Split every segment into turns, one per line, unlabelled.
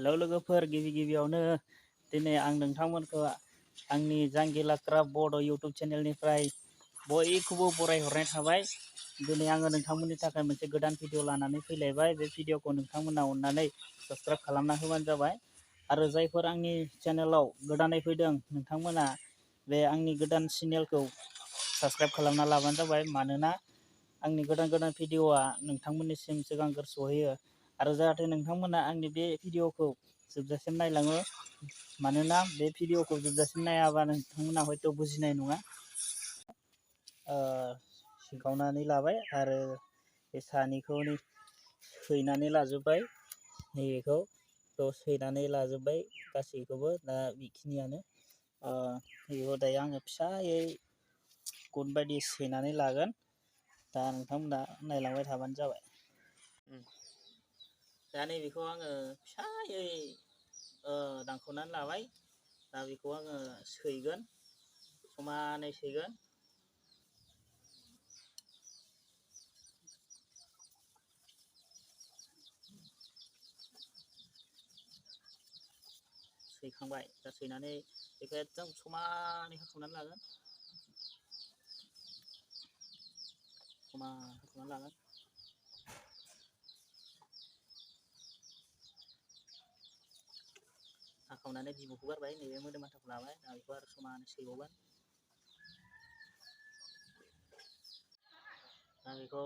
Hello लोगोफोर, गिबियावनो दिनै आं नोंथांमोनखौ आंनि जांगिला क्राफ्ट बड' इउटुब चेनेलनिफ्राय बयखौबो बरायहरनाय थाबाय। दिनै आङो नोंथांमोननि थाखाय मोनसे गोदान भिडिअ लानानै फैलायबाय। बे भिडिअखौ नोंथांमोना अननानै साबस्क्राइब खालामना होबानो जाबाय। आरो जायफोर आंनि चेनेलाव गोदानै फैदों नोंथांमोना बे आंनि गोदान चेनेलखौ साबस्क्राइब खालामना लाबानो जाबाय। मानोना आंनि गोदान भिडिअआ नोंथांमोननिसिम सिगांग्रो सहैयो। आरो जाहाथे नोंथांमोना आंनि बे भिडिअखौ जोबजासिम नायलाङो। मानोना बे भिडिअखौ जोबजासिम नायाबा नोंथांमोना हयथ' बुजिनाय नङा। सिंखावनानै लाबाय आरो बे सानिखौ सैनानै लाजोब्बाय। नैबेखौ सैनानै लाजोब्बाय गासैखौबो। दा बेखिनियानो बेखौ दायो आङो फिसायै गन बायदि सैनानै लागोन। दा नोंथांमोना नायलांबाय थाबानो जाबाय। दा नैबेखौ आङो फिसायै दानख'नानै लाबाय। दा बेखौ आङो सैगोन, समानै सैगोन। सैखांबाय। दा सैनानै बेखौ एकदम समानै हाखावनानै लागोन। हाखावनानै लागोन। हाखावनानै बिबौखौ गारबाय, नैबे मोदोम माथाखौ लाबाय। दा बेखौ आरो समानै सैबावगोन। दा बेखौ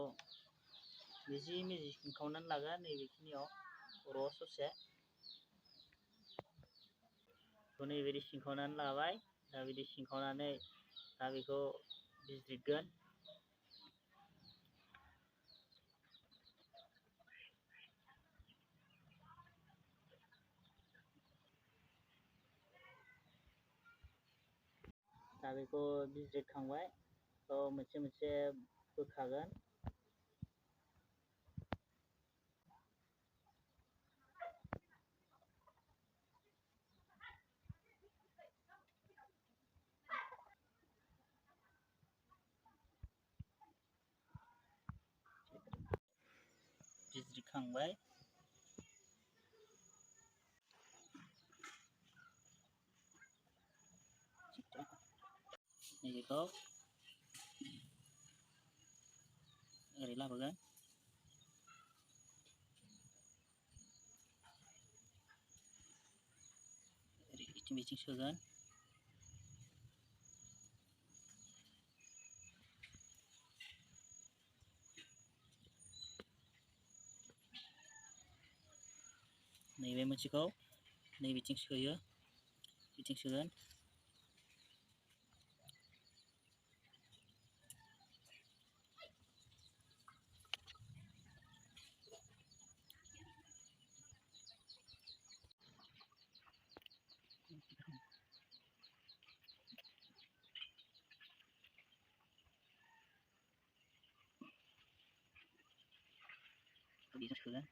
मिजि सिनखावनानै लागोन। नैबेखिनियाव खर' ससे नैबायदि सिनखावनानै लाबाय। दा बिदि सिनखावनानै दा बेखौ बिजिरगोन। दा बेखौ बिजिरखांबाय। मोनसे मोनसे बोखागोन। बिजिरखांबाय। नैबेखौ ओरै लाबोगोन। ओरै बिथिं सोगोन। नैबे मोनसेखौ नैबेथिं सोयो, बिथिं सोगोन। बिथिं सोगोन।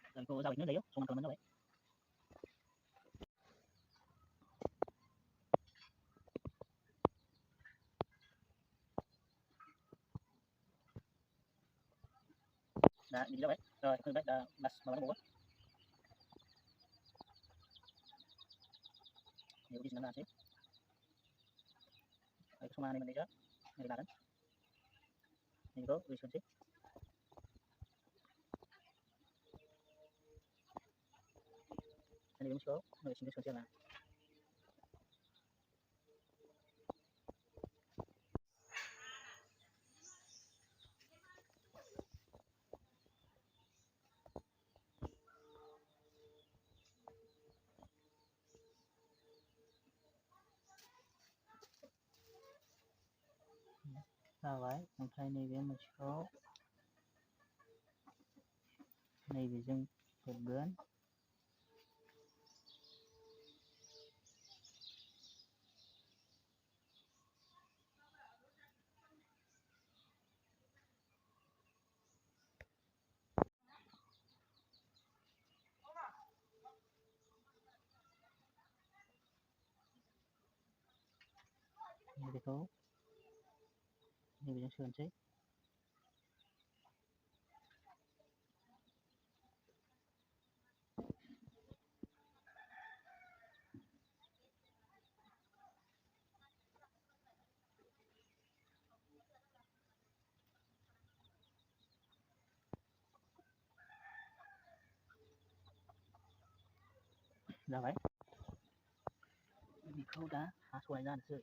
दा बेखौ जाबायनो होनजायो, समान खालामबानो जाबाय। दा बिदि जाबाय। दा लास माबा दंबावो। बेखौ बिजिरना लानोसै। बेखौ समानै मोननैजों ओरै लागोन। नैबेखौ ओरै सोनोसै। नैबे मोनसेखौ ओरै सिंजों सोनोसै आरोना। जाबाय। ओमफ्राय नैबे मोनसेखौ नैबेजों हेबगोन। बेखौ नैबेजों सोनोसै जाबाय बेखौ दा हास'नाय जानोसै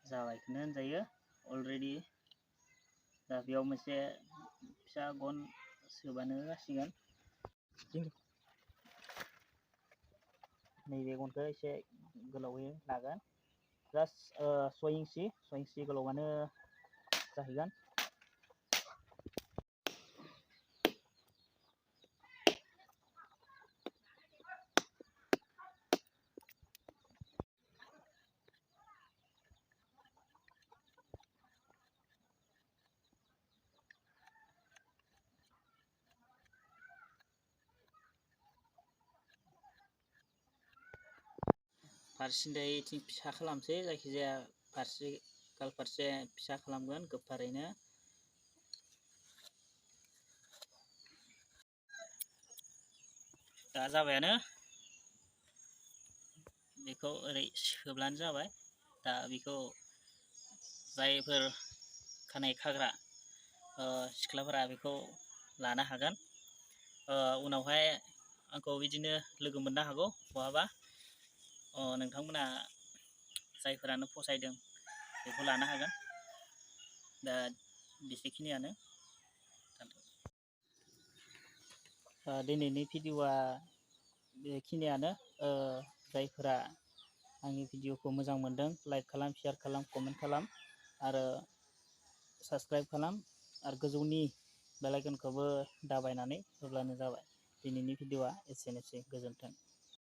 जाबायखौनो होनजायो अलरेडि दा बेयाव मोनसे फिसा गन सोबानो जासिगोन नैबे गनखौ एसे गोलावै लागोन जास्ट 6 इंसि गोलावानो जाहैगोन फारसेथिं फिसा खालामसै जायखिजाया फारसे फिसा खालामगोन गोबारैनो दा जाबायानो बेखौ ओरै सोब्लानो जाबाय दा बेखौ जायफोर खानाय खाग्रा सिख्लाफोरा बेखौ लानो हागोन उनावहाय आंखौ बिदिनो लोगो मोननो हागौ बहाबा नोंथांमोना जायफोरानो फसायदों बेखौ लानो हागोन दा बेसेखिनियानो दिनैनि भिडिअआ बेखिनियानो जायफोरा आंनि भिडिअखौ मोजां मोनदों लाइक खालाम शेयार खालाम कमेन्ट खालाम आरो साबस्क्राइब खालाम आरो गोजौनि बेल आइकनखौबो दाबायनानै होब्लानो जाबाय दिनैनि भिडिअआ एसेनोसै गोजोन्थों।